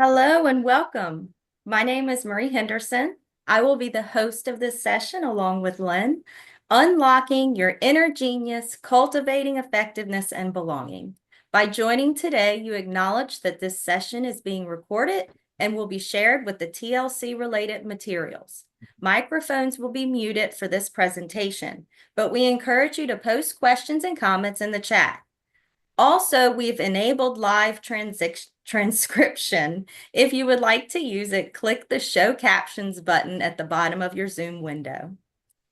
Hello and welcome. My name is Marie Henderson. I will be the host of this session along with Lynn, Unlocking Your Inner Genius, Cultivating Effectiveness and Belonging. By joining today, you acknowledge that this session is being recorded and will be shared with the TLC-related materials. Microphones will be muted for this presentation, but we encourage you to post questions and comments in the chat. Also, we've enabled live transcription. If you would like to use it, click the Show Captions button at the bottom of your Zoom window.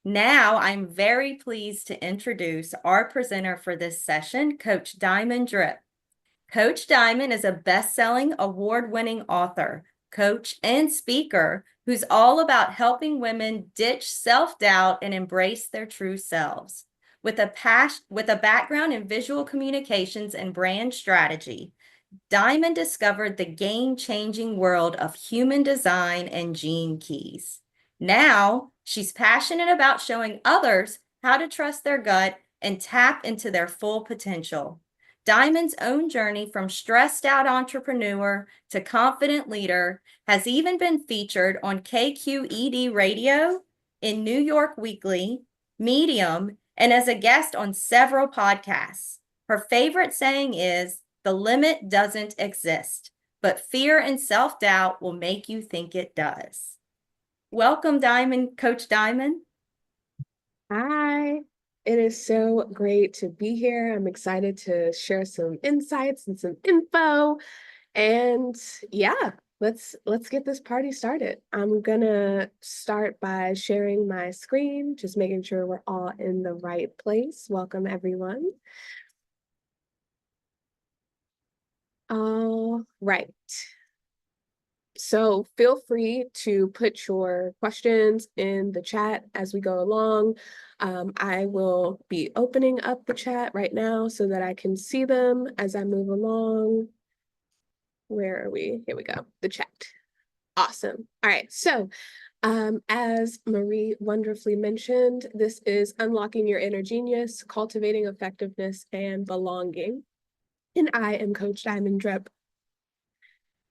Now, I'm very pleased to introduce our presenter for this session, Coach Diamond Drip. Coach Diamond is a best-selling, award-winning author, coach, and speaker who's all about helping women ditch self-doubt and embrace their true selves. With a background in visual communications and brand strategy, Diamond discovered the game-changing world of human design and gene keys. Now, she's passionate about showing others how to trust their gut and tap into their full potential. Diamond's own journey from stressed out entrepreneur to confident leader has even been featured on KQED Radio, in New York Weekly, Medium, and as a guest on several podcasts. Her favorite saying is, "The limit doesn't exist, but fear and self-doubt will make you think it does." Welcome, Coach Diamond. Hi, it is so great to be here. I'm excited to share some insights and some info. And yeah, let's get this party started. I'm gonna start by sharing my screen, just making sure we're all in the right place. Welcome, everyone. All right. So feel free to put your questions in the chat as we go along. I will be opening up the chat right now so that I can see them as I move along. Where are we? Here we go, the chat. Awesome. All right, so as Marie wonderfully mentioned, this is Unlocking Your Inner Genius, Cultivating Effectiveness and Belonging. And I am Coach Diamond Drip.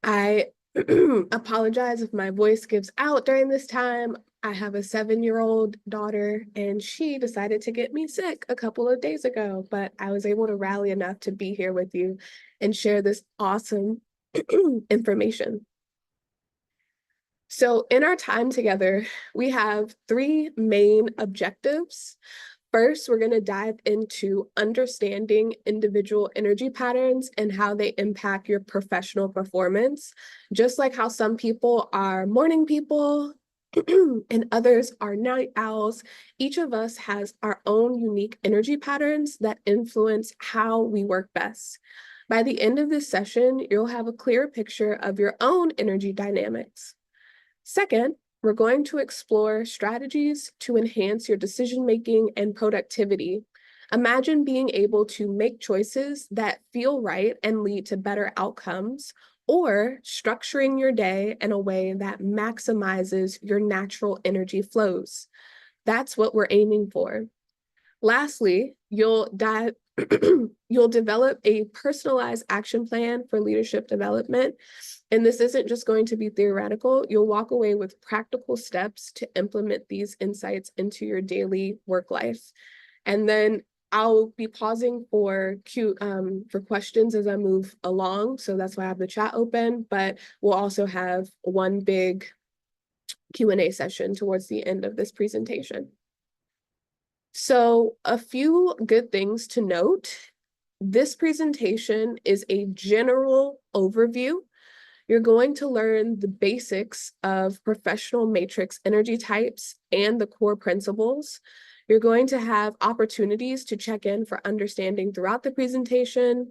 I apologize if my voice gives out during this time. I have a 7-year-old daughter, and she decided to get me sick a couple of days ago, but I was able to rally enough to be here with you and share this awesome information. So in our time together, we have 3 main objectives. First, we're going to dive into understanding individual energy patterns and how they impact your professional performance. Just like how some people are morning people and others are night owls, each of us has our own unique energy patterns that influence how we work best. By the end of this session, you'll have a clear picture of your own energy dynamics. Second, we're going to explore strategies to enhance your decision-making and productivity. Imagine being able to make choices that feel right and lead to better outcomes, or structuring your day in a way that maximizes your natural energy flows. That's what we're aiming for. Lastly, you'll develop a personalized action plan for leadership development. And this isn't just going to be theoretical. You'll walk away with practical steps to implement these insights into your daily work life. And then I'll be pausing for questions as I move along. So that's why I have the chat open, but we'll also have one big Q&A session towards the end of this presentation. So a few good things to note. This presentation is a general overview. You're going to learn the basics of professional matrix energy types and the core principles. You're going to have opportunities to check in for understanding throughout the presentation.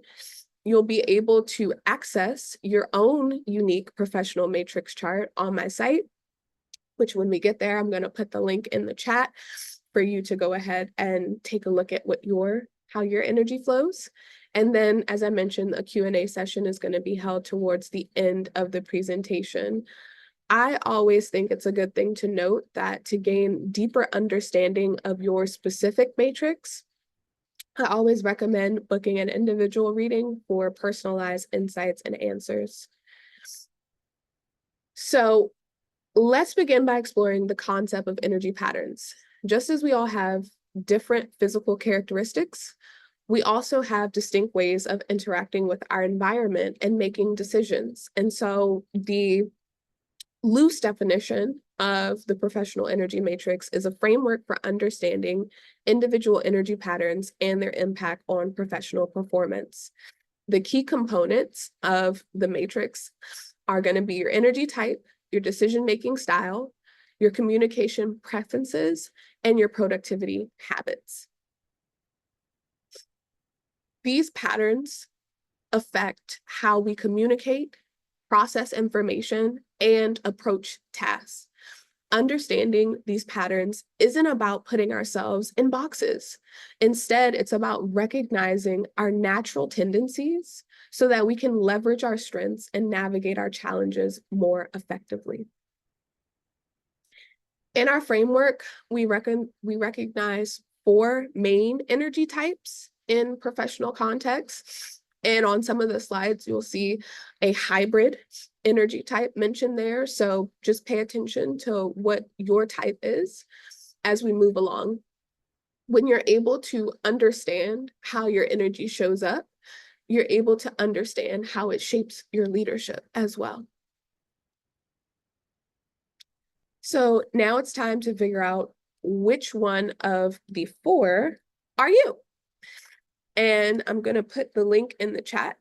You'll be able to access your own unique professional matrix chart on my site, which when we get there, I'm going to put the link in the chat for you to go ahead and take a look at how your energy flows. And then, as I mentioned, a Q&A session is going to be held towards the end of the presentation. I always think it's a good thing to note that to gain deeper understanding of your specific matrix, I always recommend booking an individual reading for personalized insights and answers. So let's begin by exploring the concept of energy patterns. Just as we all have different physical characteristics, we also have distinct ways of interacting with our environment and making decisions. And so the loose definition of the professional energy matrix is a framework for understanding individual energy patterns and their impact on professional performance. The key components of the matrix are going to be your energy type, your decision-making style, your communication preferences, and your productivity habits. These patterns affect how we communicate, process information, and approach tasks. Understanding these patterns isn't about putting ourselves in boxes. Instead, it's about recognizing our natural tendencies so that we can leverage our strengths and navigate our challenges more effectively. In our framework, we recognize 4 main energy types in professional contexts. And on some of the slides, you'll see a hybrid energy type mentioned there. So just pay attention to what your type is as we move along. When you're able to understand how your energy shows up, you're able to understand how it shapes your leadership as well. So now it's time to figure out which one of the 4 are you. And I'm going to put the link in the chat.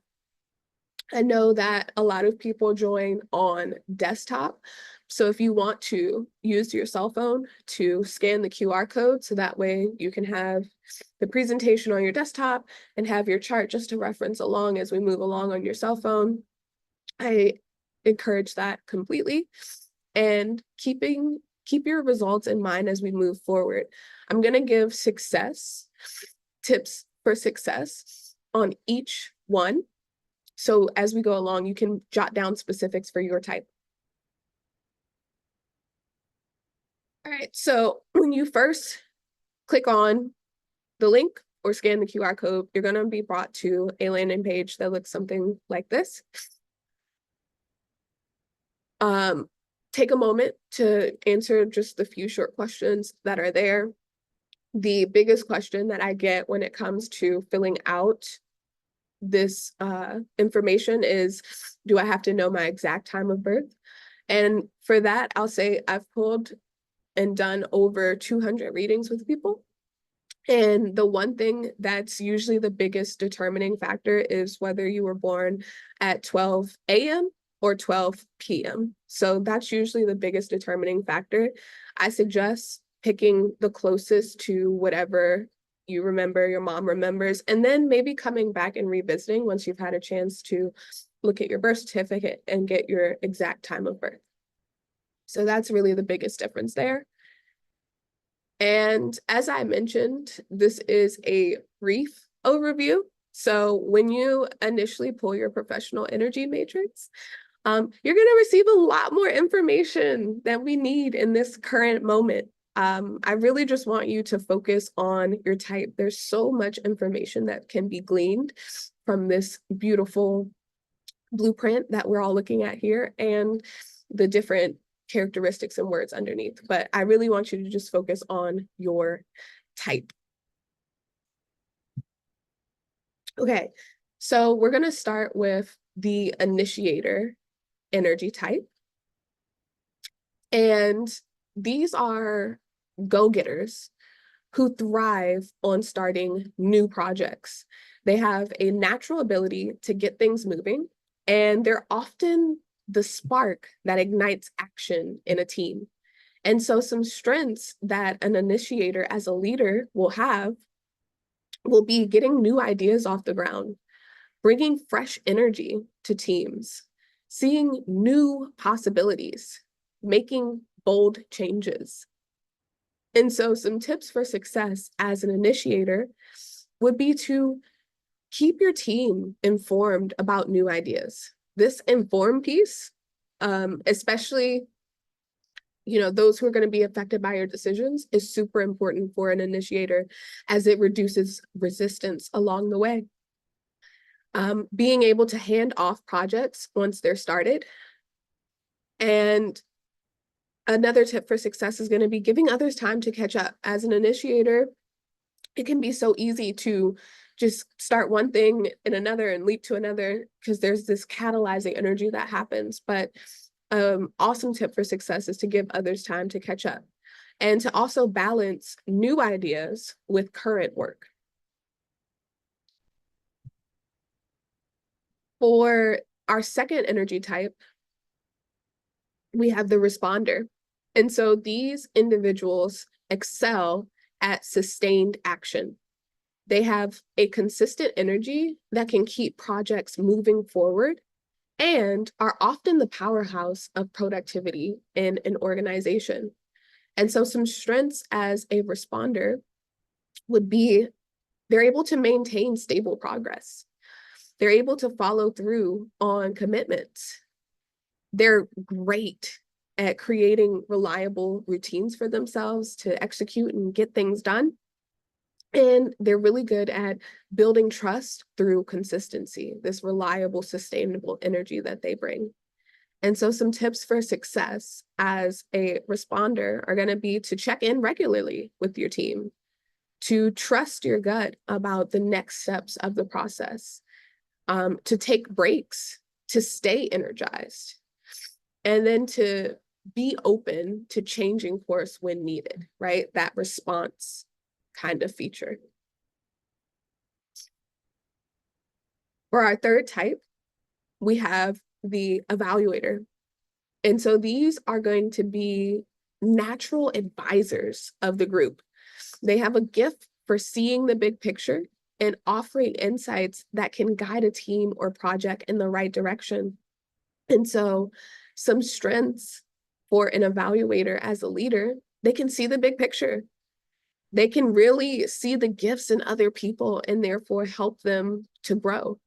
I know that a lot of people join on desktop. So if you want to use your cell phone to scan the QR code, so that way you can have the presentation on your desktop and have your chart just to reference along as we move along on your cell phone, I encourage that completely. And keep your results in mind as we move forward. I'm going to give tips for success on each one. So as we go along, you can jot down specifics for your type. All right, so when you first click on the link or scan the QR code, you're going to be brought to a landing page that looks something like this. Take a moment to answer just the few short questions that are there. The biggest question that I get when it comes to filling out this information is, do I have to know my exact time of birth? And for that, I'll say I've pulled and done over 200 readings with people. And the one thing that's usually the biggest determining factor is whether you were born at 12 a.m. or 12 p.m. So that's usually the biggest determining factor. I suggest picking the closest to whatever you remember, your mom remembers, and then maybe coming back and revisiting once you've had a chance to look at your birth certificate and get your exact time of birth. So that's really the biggest difference there. And as I mentioned, this is a brief overview. So when you initially pull your professional energy matrix, you're going to receive a lot more information than we need in this current moment. I really just want you to focus on your type. There's so much information that can be gleaned from this beautiful blueprint that we're all looking at here and the different characteristics and words underneath. But I really want you to just focus on your type. Okay, so we're going to start with the initiator energy type. And these are go-getters who thrive on starting new projects. They have a natural ability to get things moving, and they're often the spark that ignites action in a team. And so some strengths that an initiator as a leader will have will be getting new ideas off the ground, bringing fresh energy to teams, seeing new possibilities, making bold changes. And so some tips for success as an initiator would be to keep your team informed about new ideas. This inform piece, especially those who are going to be affected by your decisions, is super important for an initiator as it reduces resistance along the way. Being able to hand off projects once they're started, And another tip for success is going to be giving others time to catch up. As an initiator, it can be so easy to just start one thing and another and leap to another because there's this catalyzing energy that happens. But awesome tip for success is to give others time to catch up and to also balance new ideas with current work. For our second energy type, we have the responder. And so these individuals excel at sustained action. They have a consistent energy that can keep projects moving forward and are often the powerhouse of productivity in an organization. And so some strengths as a responder would be they're able to maintain stable progress. They're able to follow through on commitments. They're great at creating reliable routines for themselves to execute and get things done. And they're really good at building trust through consistency, this reliable, sustainable energy that they bring. And so some tips for success as a responder are going to be to check in regularly with your team, to trust your gut about the next steps of the process, to take breaks, to stay energized, and then to be open to changing course when needed, right? That response kind of feature. For our third type, we have the evaluator. And so these are going to be natural advisors of the group. They have a gift for seeing the big picture and offering insights that can guide a team or project in the right direction. And so some strengths for an evaluator as a leader, they can see the big picture. They can really see the gifts in other people and therefore help them to grow.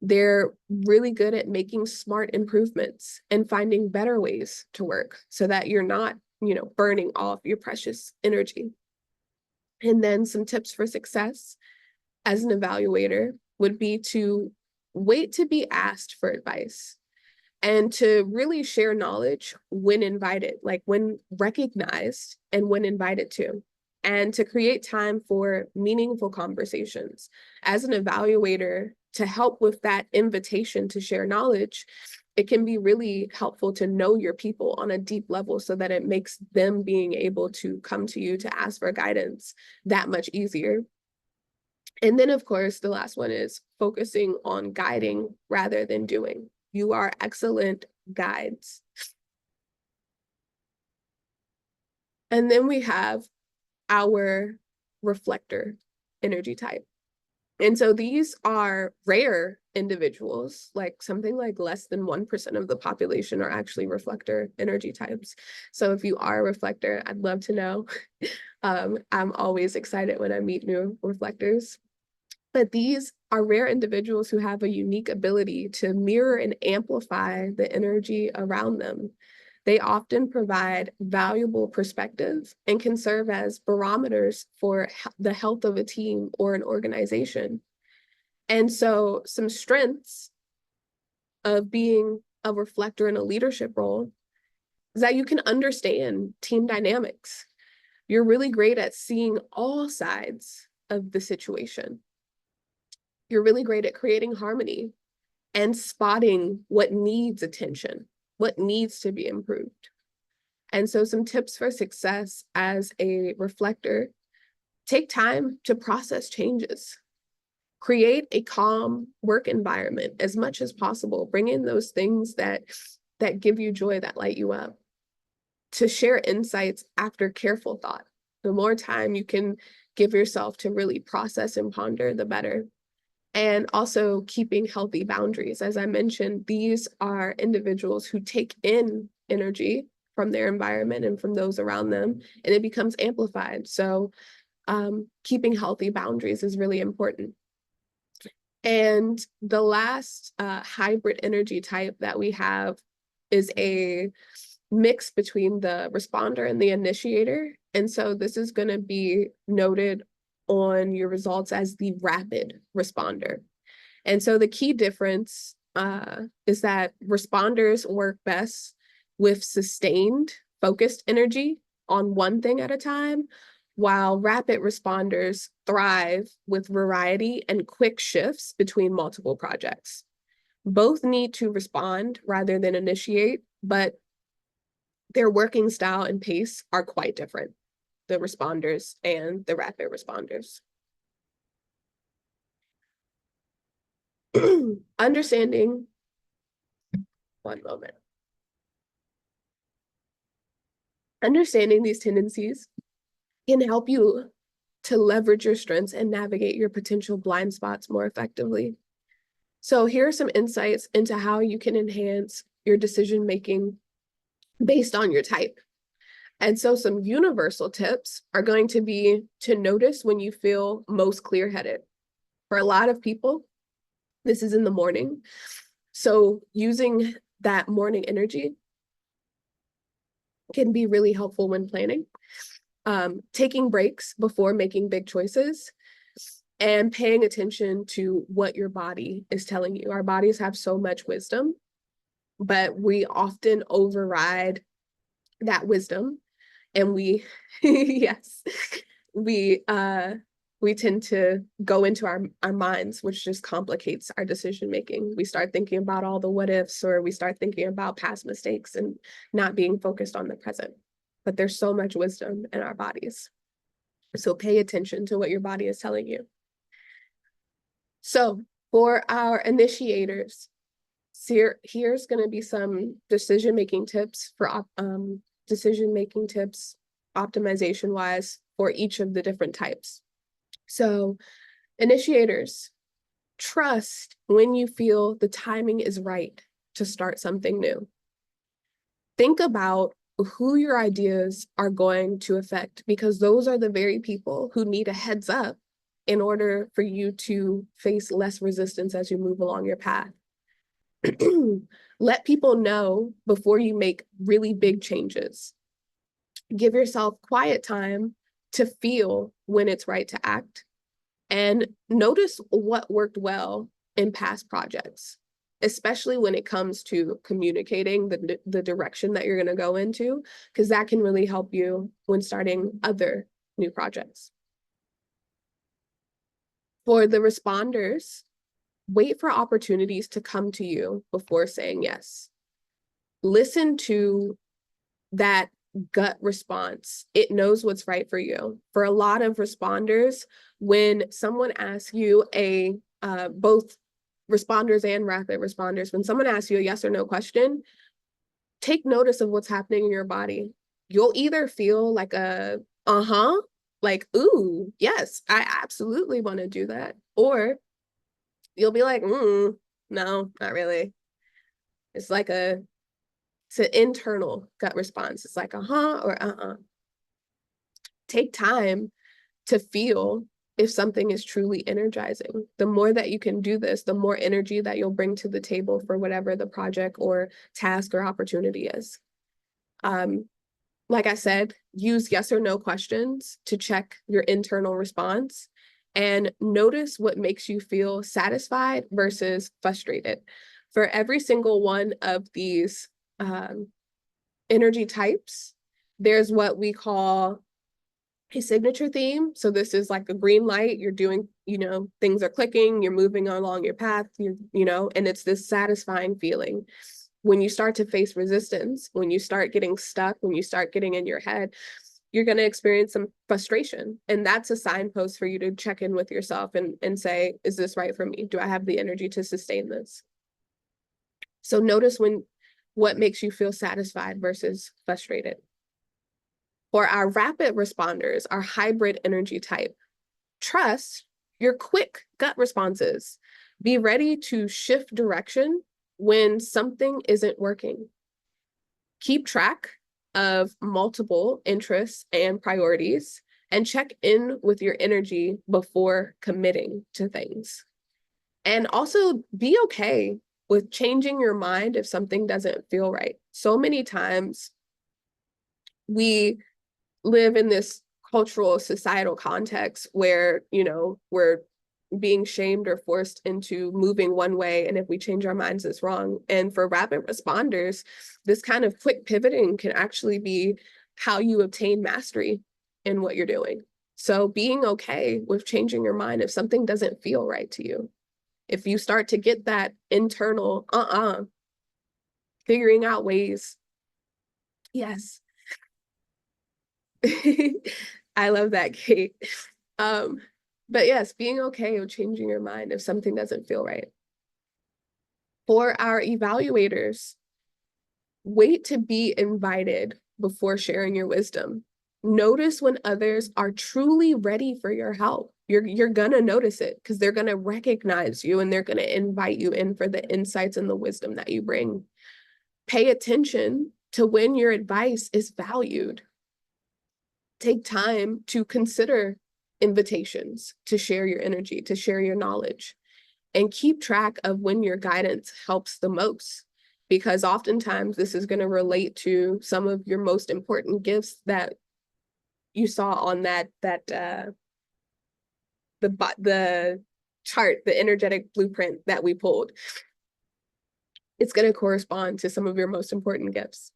They're really good at making smart improvements and finding better ways to work so that you're not, burning off your precious energy. And then some tips for success as an evaluator would be to wait to be asked for advice and to really share knowledge when invited, like when recognized and when invited to, and to create time for meaningful conversations. As an evaluator, to help with that invitation to share knowledge, it can be really helpful to know your people on a deep level so that it makes them being able to come to you to ask for guidance that much easier. And then, of course, the last one is focusing on guiding rather than doing. You are excellent guides. And then we have our reflector energy type. And so these are rare individuals, like something like less than 1% of the population are actually reflector energy types. So if you are a reflector, I'd love to know. I'm always excited when I meet new reflectors. But these are rare individuals who have a unique ability to mirror and amplify the energy around them. They often provide valuable perspective and can serve as barometers for the health of a team or an organization. And so some strengths of being a reflector in a leadership role is that you can understand team dynamics. You're really great at seeing all sides of the situation. You're really great at creating harmony and spotting what needs attention, what needs to be improved. And so some tips for success as a reflector: take time to process changes. Create a calm work environment as much as possible. Bring in those things that give you joy, that light you up. To share insights after careful thought. The more time you can give yourself to really process and ponder, the better. And also keeping healthy boundaries. As I mentioned, these are individuals who take in energy from their environment and from those around them, and it becomes amplified. So keeping healthy boundaries is really important. And the last hybrid energy type that we have is a mix between the responder and the initiator. And so this is going to be noted on your results as the rapid responder. And so the key difference is that responders work best with sustained, focused energy on one thing at a time, while rapid responders thrive with variety and quick shifts between multiple projects. Both need to respond rather than initiate, but their working style and pace are quite different, the responders and the rapid responders. Understanding, one moment. Understanding these tendencies can help you to leverage your strengths and navigate your potential blind spots more effectively. So here are some insights into how you can enhance your decision-making based on your type. And so some universal tips are going to be to notice when you feel most clear-headed. For a lot of people, this is in the morning. So using that morning energy can be really helpful when planning. Taking breaks before making big choices and paying attention to what your body is telling you. Our bodies have so much wisdom, but we often override that wisdom, and we yes, we tend to go into our minds, which just complicates our decision making. We start thinking about all the what ifs, or we start thinking about past mistakes and not being focused on the present. But there's so much wisdom in our bodies. So pay attention to what your body is telling you. So for our initiators, here's going to be some decision-making tips for optimization wise for each of the different types. So initiators, trust when you feel the timing is right to start something new. Think about who your ideas are going to affect, because those are the very people who need a heads up in order for you to face less resistance as you move along your path. Let people know before you make really big changes. Give yourself quiet time to feel when it's right to act, and notice what worked well in past projects, especially when it comes to communicating the direction that you're going to go into, because that can really help you when starting other new projects. For the responders, wait for opportunities to come to you before saying yes. Listen to that gut response. It knows what's right for you. For a lot of responders, when someone asks you both responders and rapid responders, when someone asks you a yes or no question, take notice of what's happening in your body. You'll either feel like a like, ooh, yes, I absolutely want to do that. Or you'll be like, no, not really. It's like it's an internal gut response. It's like or Take time to feel if something is truly energizing. The more that you can do this, the more energy that you'll bring to the table for whatever the project or task or opportunity is. Like I said, use yes or no questions to check your internal response, and notice what makes you feel satisfied versus frustrated. For every single one of these energy types, there's what we call a signature theme. So this is like a green light, you're doing, things are clicking, you're moving along your path, and it's this satisfying feeling. When you start to face resistance, when you start getting stuck, when you start getting in your head, you're going to experience some frustration. And that's a signpost for you to check in with yourself and say, is this right for me? Do I have the energy to sustain this? So notice what makes you feel satisfied versus frustrated. For our rapid responders, our hybrid energy type, trust your quick gut responses. Be ready to shift direction when something isn't working. Keep track of multiple interests and priorities, and check in with your energy before committing to things. And also be okay with changing your mind if something doesn't feel right. So many times we live in this cultural, societal context where, we're being shamed or forced into moving one way, and if we change our minds, it's wrong. And for rapid responders, this kind of quick pivoting can actually be how you obtain mastery in what you're doing. So being okay with changing your mind if something doesn't feel right to you. If you start to get that internal figuring out ways. Yes. I love that, Kate. But yes, being okay with changing your mind if something doesn't feel right. For our evaluators, wait to be invited before sharing your wisdom. Notice when others are truly ready for your help. You're gonna notice it because they're gonna recognize you and they're gonna invite you in for the insights and the wisdom that you bring. Pay attention to when your advice is valued. Take time to consider invitations to share your energy, to share your knowledge, and keep track of when your guidance helps the most. Because oftentimes this is going to relate to some of your most important gifts that you saw on the chart, the energetic blueprint that we pulled. It's going to correspond to some of your most important gifts.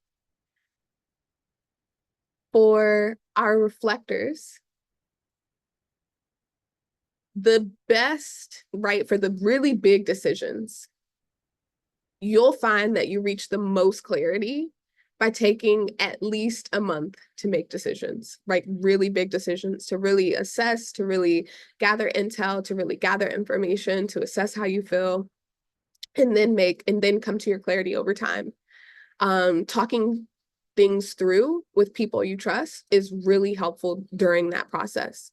For our reflectors, the best, right, for the really big decisions, you'll find that you reach the most clarity by taking at least a month to make decisions, right? Really big decisions, to really assess, to really gather intel, to really gather information, to assess how you feel, and then come to your clarity over time. Talking things through with people you trust is really helpful during that process.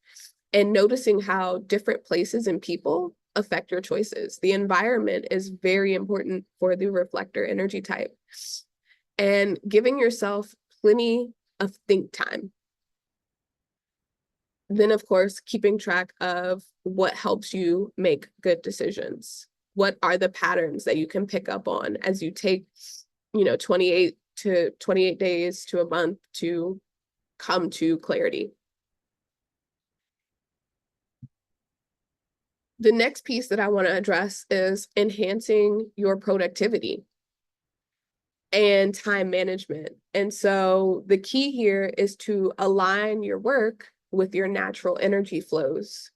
And noticing how different places and people affect your choices. The environment is very important for the reflector energy type. And giving yourself plenty of think time. Then, of course, keeping track of what helps you make good decisions. What are the patterns that you can pick up on as you take, 28 days to a month to come to clarity. The next piece that I want to address is enhancing your productivity and time management. And so the key here is to align your work with your natural energy flows.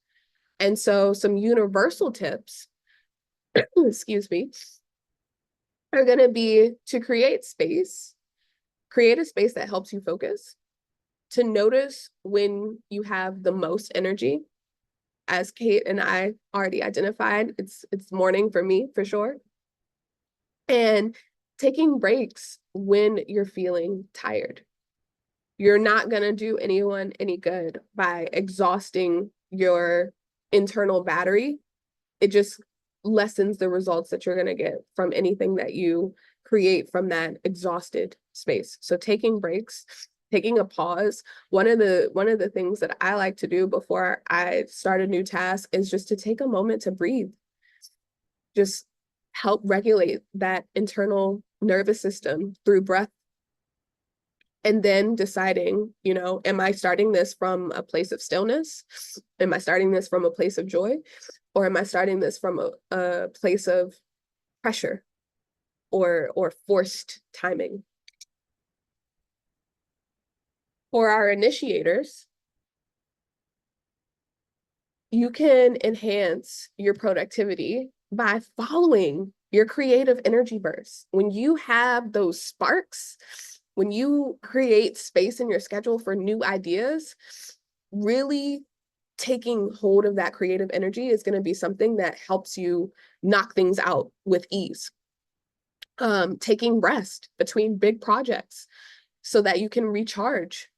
And so some universal tips, excuse me, are going to be to create a space that helps you focus, to notice when you have the most energy. As Kate and I already identified, it's morning for me, for sure. And taking breaks when you're feeling tired. You're not going to do anyone any good by exhausting your internal battery. It just lessens the results that you're going to get from anything that you create from that exhausted space. So taking breaks, taking a pause. One of the things that I like to do before I start a new task is just to take a moment to breathe. Just help regulate that internal nervous system through breath. And then deciding, am I starting this from a place of stillness? Am I starting this from a place of joy? Or am I starting this from a place of pressure or forced timing? For our initiators, you can enhance your productivity by following your creative energy bursts. When you have those sparks, when you create space in your schedule for new ideas, really taking hold of that creative energy is going to be something that helps you knock things out with ease. Taking rest between big projects so that you can recharge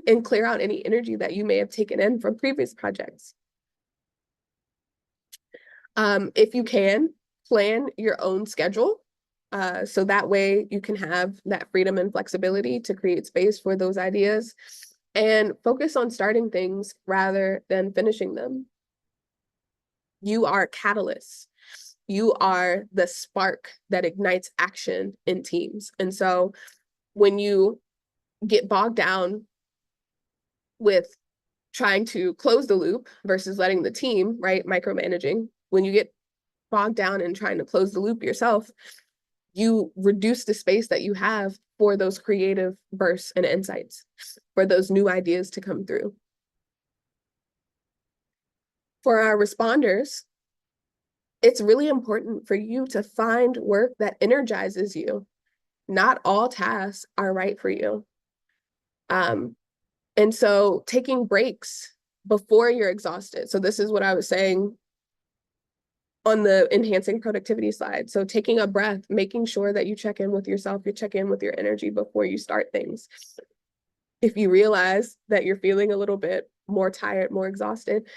and clear out any energy that you may have taken in from previous projects. If you can, plan your own schedule. So that way you can have that freedom and flexibility to create space for those ideas, and focus on starting things rather than finishing them. You are a catalyst. You are the spark that ignites action in teams. And so when you get bogged down with trying to close the loop versus letting the team, right, micromanaging. When you get bogged down in trying to close the loop yourself, you reduce the space that you have for those creative bursts and insights, for those new ideas to come through. For our responders, it's really important for you to find work that energizes you. Not all tasks are right for you. And so taking breaks before you're exhausted. So this is what I was saying on the enhancing productivity slide. So taking a breath, making sure that you check in with yourself, you check in with your energy before you start things. If you realize that you're feeling a little bit more tired, more exhausted,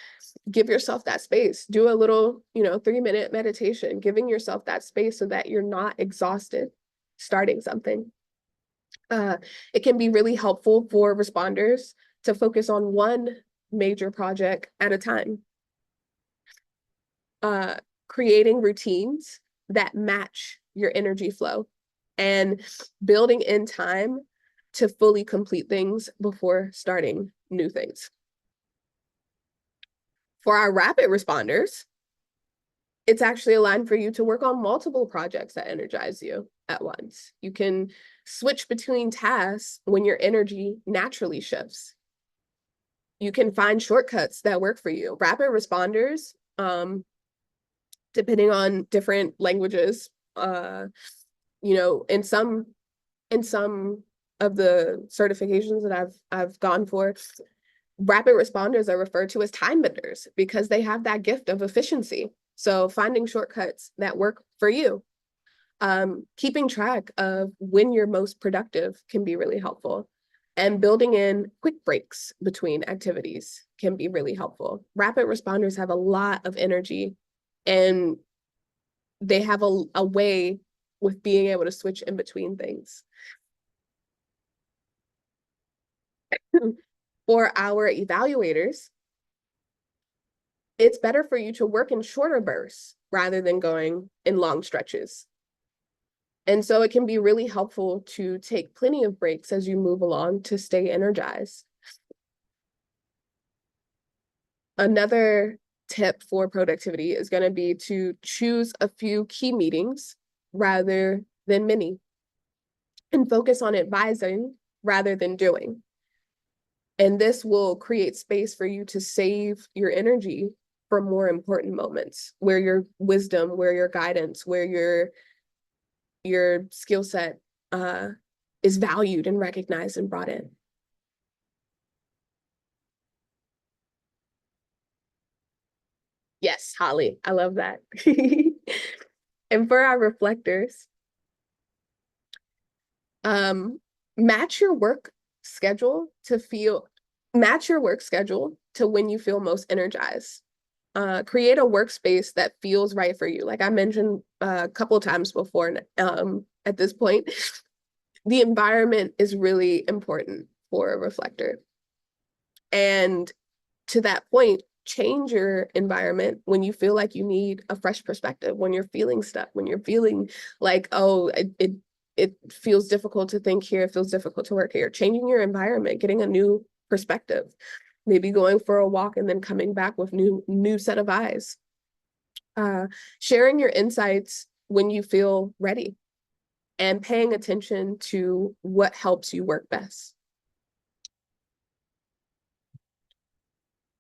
give yourself that space. Do a little, 3-minute meditation, giving yourself that space so that you're not exhausted starting something. It can be really helpful for responders to focus on one major project at a time. Creating routines that match your energy flow and building in time to fully complete things before starting new things. For our rapid responders, it's actually aligned for you to work on multiple projects that energize you at once. You can switch between tasks when your energy naturally shifts. You can find shortcuts that work for you. Rapid responders, depending on different languages, in some of the certifications that I've gone for, rapid responders are referred to as time benders because they have that gift of efficiency. So finding shortcuts that work for you, keeping track of when you're most productive can be really helpful. And building in quick breaks between activities can be really helpful. Rapid responders have a lot of energy and they have a way with being able to switch in between things. For our evaluators, it's better for you to work in shorter bursts rather than going in long stretches. And so it can be really helpful to take plenty of breaks as you move along to stay energized. Another tip for productivity is going to be to choose a few key meetings rather than many and focus on advising rather than doing. And this will create space for you to save your energy for more important moments where your wisdom, where your guidance, where your skill set is valued and recognized and brought in. Yes, Holly, I love that. And for our reflectors, match your work schedule to when you feel most energized. Create a workspace that feels right for you. Like I mentioned a couple of times before, at this point, the environment is really important for a reflector. And to that point, change your environment when you feel like you need a fresh perspective, when you're feeling stuck, when you're feeling like, oh, it feels difficult to think here, it feels difficult to work here. Changing your environment, getting a new perspective, maybe going for a walk and then coming back with new set of eyes. Sharing your insights when you feel ready and paying attention to what helps you work best.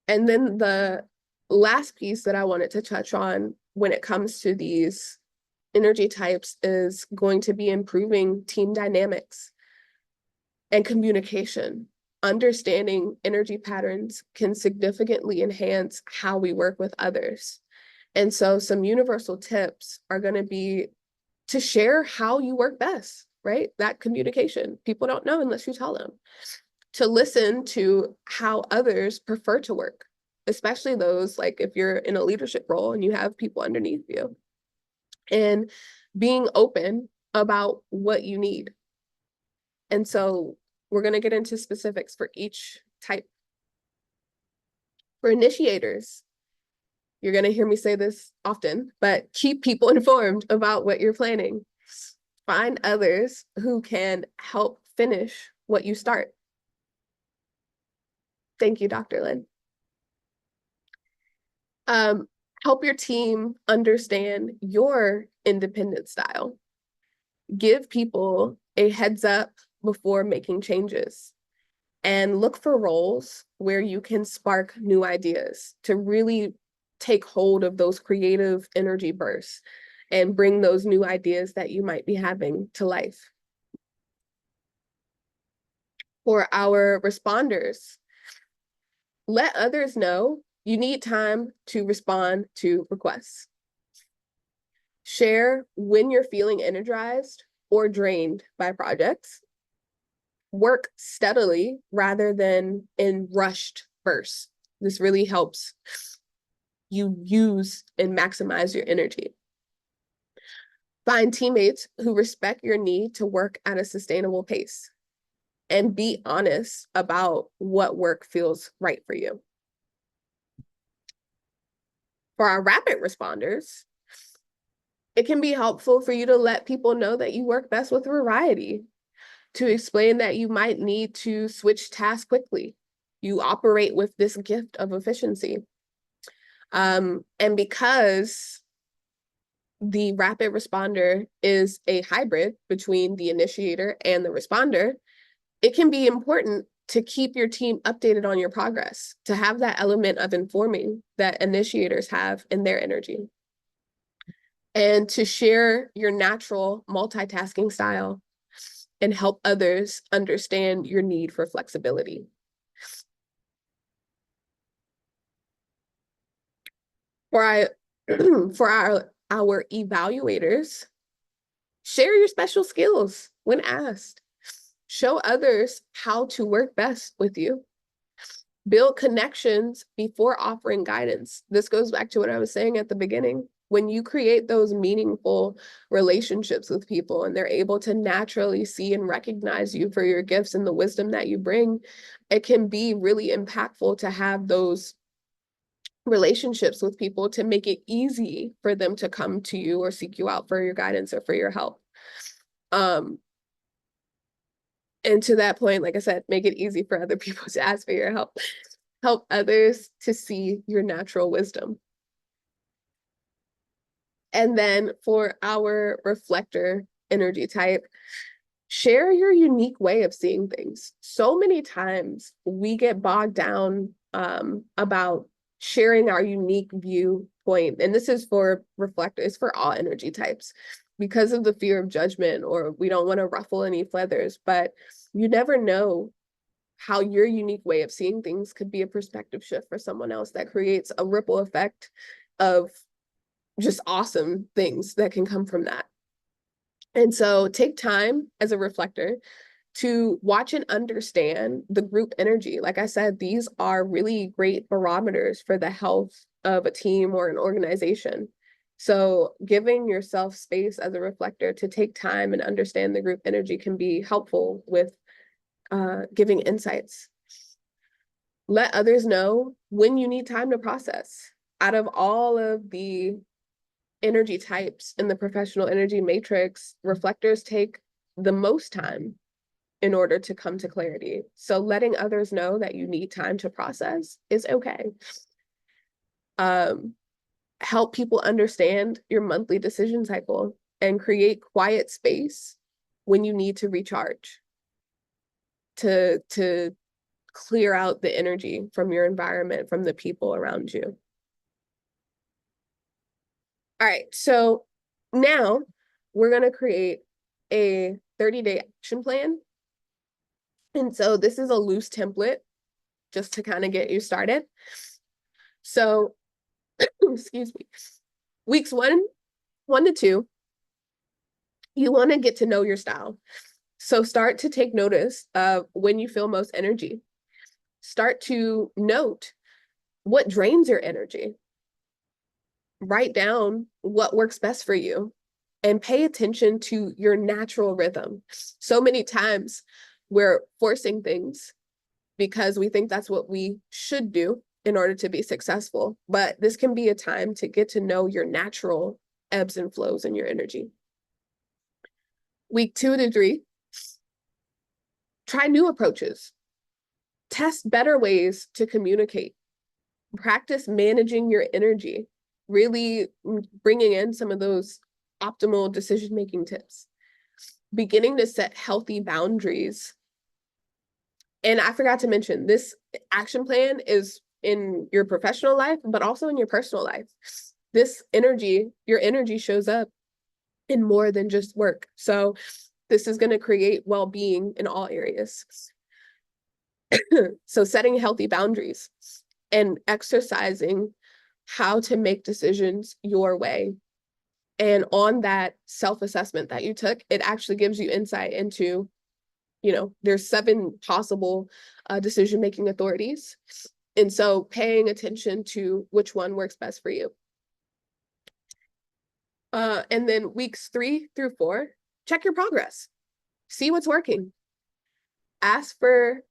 And then the last piece that I wanted to touch on when it comes to these energy types is going to be improving team dynamics and communication. Understanding energy patterns can significantly enhance how we work with others. And so some universal tips are going to be to share how you work best, right? That communication. People don't know unless you tell them. To listen to how others prefer to work, especially those, like if you're in a leadership role and you have people underneath you. And being open about what you need. And so we're going to get into specifics for each type. For initiators, you're going to hear me say this often, but keep people informed about what you're planning. Find others who can help finish what you start. Thank you, Dr. Lynn. Help your team understand your independent style. Give people a heads up before making changes, and look for roles where you can spark new ideas to really take hold of those creative energy bursts and bring those new ideas that you might be having to life. For our responders, let others know you need time to respond to requests. Share when you're feeling energized or drained by projects. Work steadily rather than in rushed bursts. This really helps you use and maximize your energy. Find teammates who respect your need to work at a sustainable pace, and be honest about what work feels right for you. For our rapid responders, it can be helpful for you to let people know that you work best with variety, to explain that you might need to switch tasks quickly. You operate with this gift of efficiency. And because the rapid responder is a hybrid between the initiator and the responder, it can be important to keep your team updated on your progress, to have that element of informing that initiators have in their energy, and to share your natural multitasking style and help others understand your need for flexibility. For our evaluators, share your special skills when asked. Show others how to work best with you. Build connections before offering guidance. This goes back to what I was saying at the beginning. When you create those meaningful relationships with people and they're able to naturally see and recognize you for your gifts and the wisdom that you bring, it can be really impactful to have those relationships with people to make it easy for them to come to you or seek you out for your guidance or for your help. And to that point, like I said, make it easy for other people to ask for your help. Help others to see your natural wisdom. And then for our reflector energy type, share your unique way of seeing things. So many times we get bogged down about sharing our unique viewpoint. And this is for reflectors, for all energy types, because of the fear of judgment, or we don't want to ruffle any feathers. But you never know how your unique way of seeing things could be a perspective shift for someone else that creates a ripple effect of just awesome things that can come from that. And so take time as a reflector to watch and understand the group energy. Like I said, these are really great barometers for the health of a team or an organization. So giving yourself space as a reflector to take time and understand the group energy can be helpful with giving insights. Let others know when you need time to process. Out of all of the energy types in the professional energy matrix, reflectors take the most time in order to come to clarity. So letting others know that you need time to process is okay. Help people understand your monthly decision cycle and create quiet space when you need to recharge, to clear out the energy from your environment, from the people around you. All right, so now we're going to create a 30-day action plan. And so this is a loose template just to kind of get you started. So, excuse me, weeks 1 to 2, you want to get to know your style. So start to take notice of when you feel most energy. Start to note what drains your energy. Write down what works best for you and pay attention to your natural rhythm. So many times we're forcing things because we think that's what we should do in order to be successful. But this can be a time to get to know your natural ebbs and flows in your energy. Week 2 to 3, try new approaches. Test better ways to communicate. practice managing your energy, really bringing in some of those optimal decision-making tips, beginning to set healthy boundaries. And I forgot to mention, this action plan is in your professional life, but also in your personal life. This energy, your energy shows up in more than just work. So this is going to create well-being in all areas. So setting healthy boundaries and exercising how to make decisions your way. And on that self-assessment that you took, it actually gives you insight into, there's 7 possible decision-making authorities. And so paying attention to which one works best for you. And then weeks 3 through 4, check your progress. See what's working. Ask for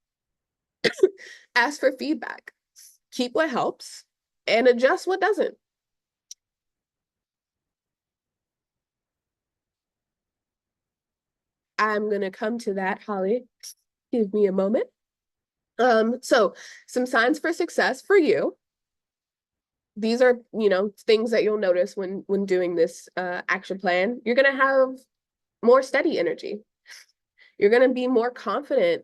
feedback. Keep what helps and adjust what doesn't. I'm going to come to that, Holly. Give me a moment. So some signs for success for you. These are, things that you'll notice when doing this action plan. You're going to have more steady energy. You're going to be more confident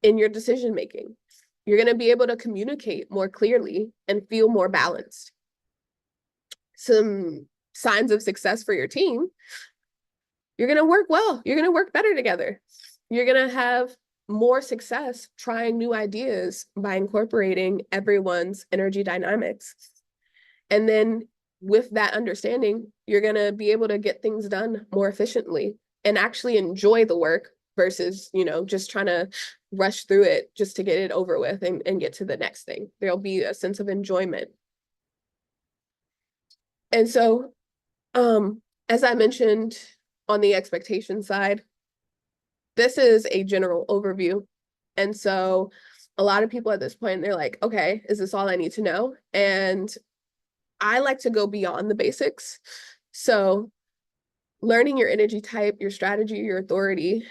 in your decision making. You're going to be able to communicate more clearly and feel more balanced. Some signs of success for your team. You're going to work well. You're going to work better together. You're going to have more success trying new ideas by incorporating everyone's energy dynamics. And then with that understanding, you're going to be able to get things done more efficiently and actually enjoy the work versus, just trying to rush through it just to get it over with and get to the next thing. There'll be a sense of enjoyment. And so, as I mentioned on the expectation side, this is a general overview. And so a lot of people at this point, they're like, okay, is this all I need to know? And I like to go beyond the basics. So learning your energy type, your strategy, your authority,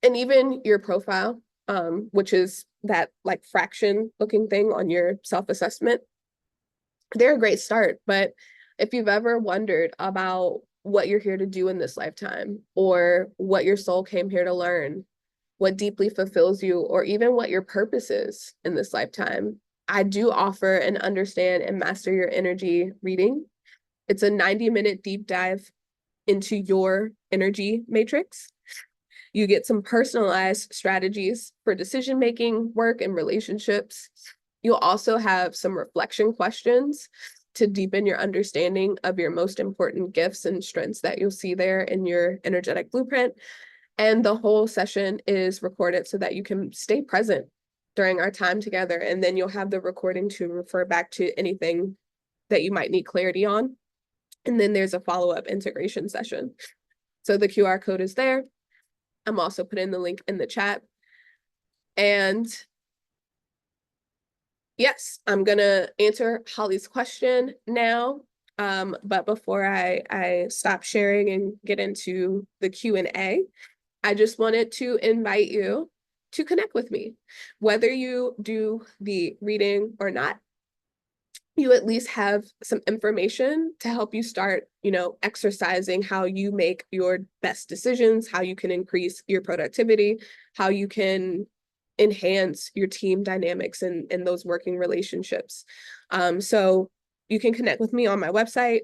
and even your profile, which is that like fraction looking thing on your self-assessment, they're a great start. But if you've ever wondered about what you're here to do in this lifetime, or what your soul came here to learn, what deeply fulfills you, or even what your purpose is in this lifetime, I do offer an Understand and Master Your Energy reading. It's a 90-minute deep dive into your energy matrix. You get some personalized strategies for decision-making, work, and relationships. You'll also have some reflection questions to deepen your understanding of your most important gifts and strengths that you'll see there in your energetic blueprint. And the whole session is recorded so that you can stay present during our time together. And then you'll have the recording to refer back to anything that you might need clarity on. And then there's a follow-up integration session. So the QR code is there. I'm also putting the link in the chat. And yes, I'm gonna answer Holly's question now. But before I stop sharing and get into the Q&A, I just wanted to invite you to connect with me. Whether you do the reading or not, you at least have some information to help you start, exercising how you make your best decisions, how you can increase your productivity, how you can enhance your team dynamics and those working relationships. So you can connect with me on my website.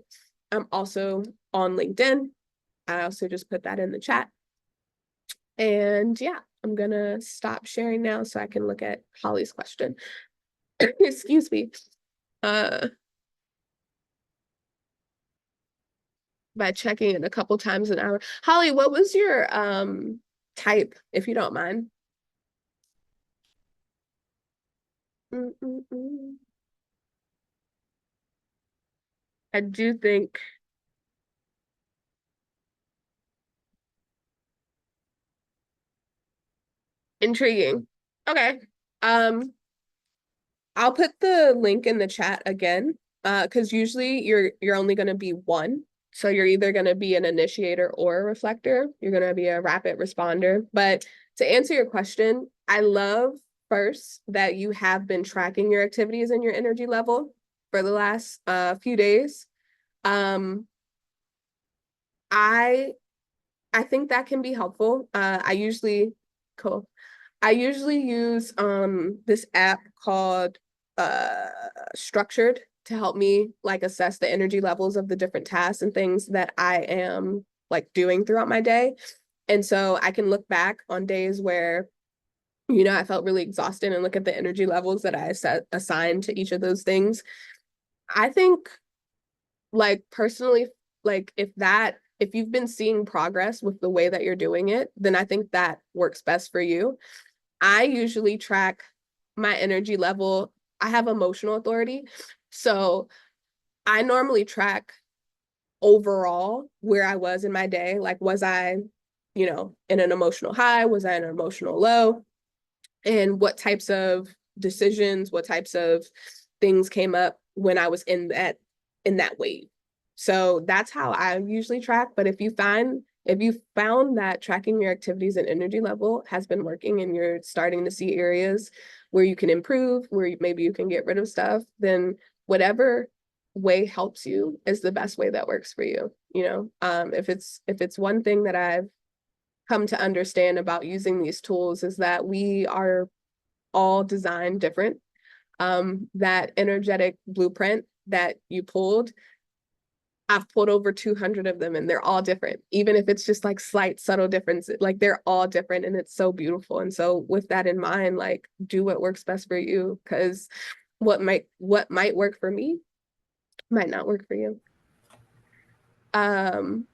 I'm also on LinkedIn. I also just put that in the chat. And yeah, I'm gonna stop sharing now so I can look at Holly's question. Excuse me. By checking it a couple times an hour. Holly, what was your type, if you don't mind? I do think intriguing. Okay. I'll put the link in the chat again, because usually you're only going to be one. So you're either going to be an initiator or a reflector. You're going to be a rapid responder. But to answer your question, I love first that you have been tracking your activities and your energy level for the last few days. I think that can be helpful. Cool. I usually use this app called Structured to help me like assess the energy levels of the different tasks and things that I am like doing throughout my day. And so I can look back on days where, you know, I felt really exhausted and look at the energy levels that I assigned to each of those things. I think, like, personally, like if you've been seeing progress with the way that you're doing it, then I think that works best for you. I usually track my energy level. I have emotional authority. So I normally track overall where I was in my day. Like, was I, you know, in an emotional high? Was I in an emotional low? And what types of decisions, what types of things came up when I was in that wave. So that's how I usually track. But if you found that tracking your activities and energy level has been working and you're starting to see areas where you can improve, where maybe you can get rid of stuff, then whatever way helps you is the best way that works for you. You know, if it's one thing that I've come to understand about using these tools is that we are all designed different. That energetic blueprint that you pulled, I've pulled over 200 of them and they're all different. Even if it's just like slight subtle differences, like they're all different and it's so beautiful. And so with that in mind, like do what works best for you, because what might work for me might not work for you. And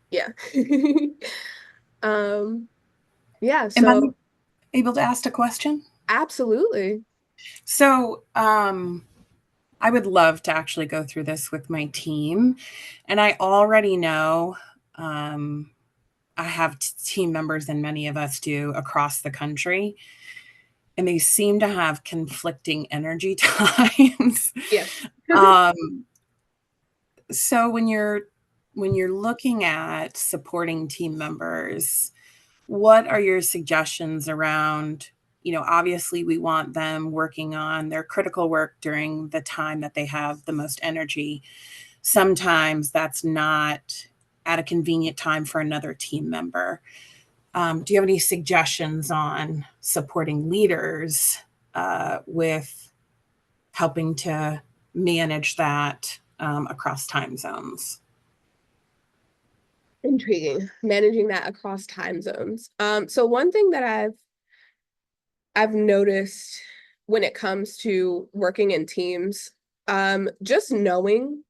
yeah. Yeah, Am I so able to ask a question? absolutely. So, I would love to actually go through this with my team. And I already know I have team members, and many of us do across the country, and they seem to have conflicting energy times. Yeah. um, so when you're looking at supporting team members, what are your suggestions around, you know, obviously we want them working on their critical work during the time that they have the most energy. Sometimes that's not at a convenient time for another team member. Do you have any suggestions on supporting leaders with helping to manage that across time zones? Intriguing. Managing that across time zones. So one thing that I've noticed when it comes to working in teams, just knowing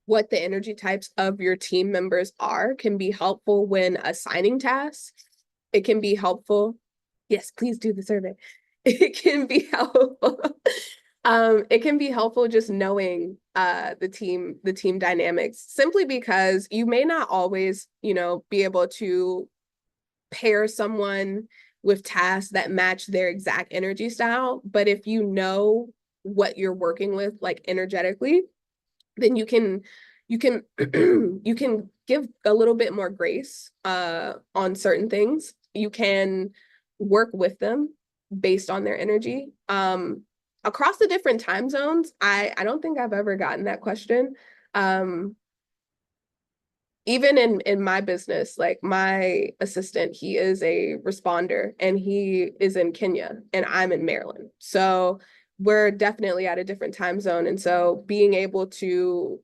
what the energy types of your team members are can be helpful when assigning tasks. It can be helpful. Yes, please do the survey. It can be helpful. It can be helpful just knowing the team dynamics, simply because you may not always, you know, be able to pair someone with tasks that match their exact energy style. But if you know what you're working with, like energetically, then you can you can give a little bit more grace on certain things. You can work with them based on their energy. Across the different time zones, I don't think I've ever gotten that question. Even in my business, like my assistant, he is a responder and he is in Kenya and I'm in Maryland. So we're definitely at a different time zone. And so being able to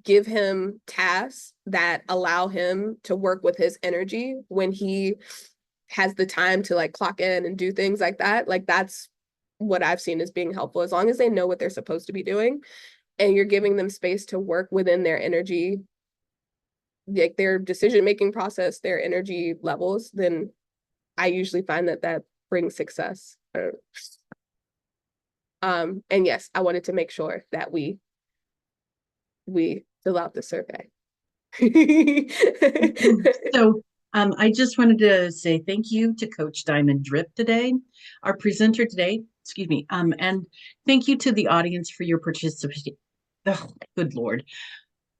give him tasks that allow him to work with his energy when he has the time to like clock in and do things like that's what I've seen as being helpful. As long as they know what they're supposed to be doing and you're giving them space to work within their energy, like their decision-making process, their energy levels, then I usually find that brings success. And yes, I wanted to make sure that we fill out the survey. So I just wanted to say thank you to Coach Diamond Drip today, our presenter today, excuse me, and thank you to the audience for your participation. Oh, good Lord.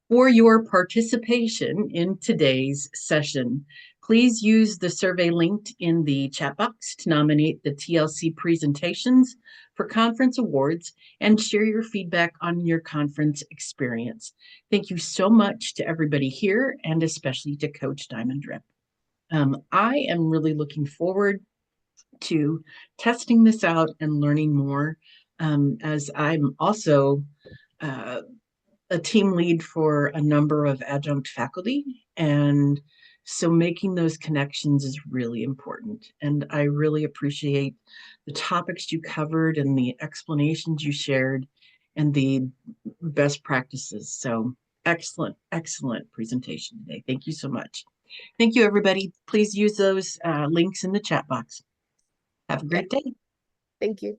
For your participation in today's session. Please use the survey linked in the chat box to nominate the TLC presentations for conference awards and share your feedback on your conference experience. Thank you so much to everybody here and especially to Coach Diamond Drip. I am really looking forward to testing this out and learning more, as I'm also a team lead for a number of adjunct faculty. And so making those connections is really important. And I really appreciate the topics you covered and the explanations you shared and the best practices. So excellent, excellent presentation today. Thank you so much. Thank you, everybody. Please use those links in the chat box. Have a great day. Thank you.